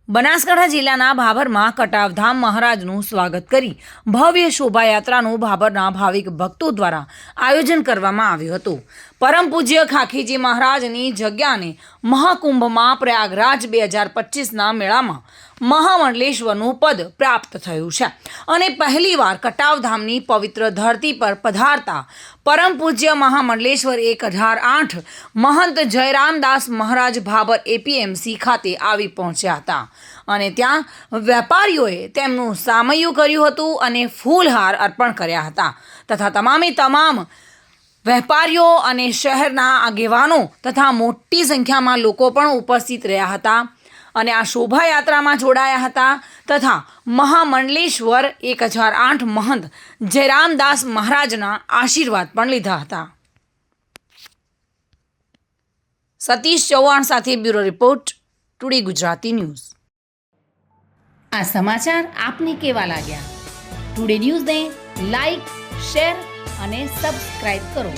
બનાસકાંઠા જિલ્લાના ભાભરમાં કટાવધામ મહારાજનું સ્વાગત કરી ભવ્ય શોભાયાત્રાનું ભાભરના ભાવિક ભક્તો દ્વારા આયોજન કરવામાં આવ્યું હતું. પરમ પૂજ્ય ખાખીજી મહારાજની જગ્યાને મહાકુંભમાં પ્રયાગરાજ 2025ના મેળામાં મહામંડલેશ્વરનું પદ પ્રાપ્ત થયું છે અને પહેલીવાર કટાવધામની પવિત્ર ધરતી પર પધારતા પરમ પૂજ્ય મહામંડલેશ્વર 1008 મહંત જયરામદાસ મહારાજ ભાભર એપીએમસી ખાતે આવી પહોંચ્યા હતા અને ત્યાં વેપારીઓએ તેમનું સામૈયું કર્યું હતું અને ફૂલહાર અર્પણ કર્યા હતા તથા તમામ વેપારીઓ અને શહેરના આગેવાનો તથા મોટી સંખ્યામાં લોકો પણ ઉપસ્થિત રહ્યા હતા અને આ શોભાયાત્રામાં જોડાયા હતા તથા મહામંડલેશ્વર 1008 મહંત જયરામદાસ મહારાજના આશીર્વાદ પણ લીધા હતા. સતીશ ચૌહાણ સાથે bureau report, today Gujarati news. આ સમાચાર આપને કેવા લાગ્યા? ટુડે ન્યૂઝને લાઈક, શેર અને સબસ્ક્રાઇબ કરો.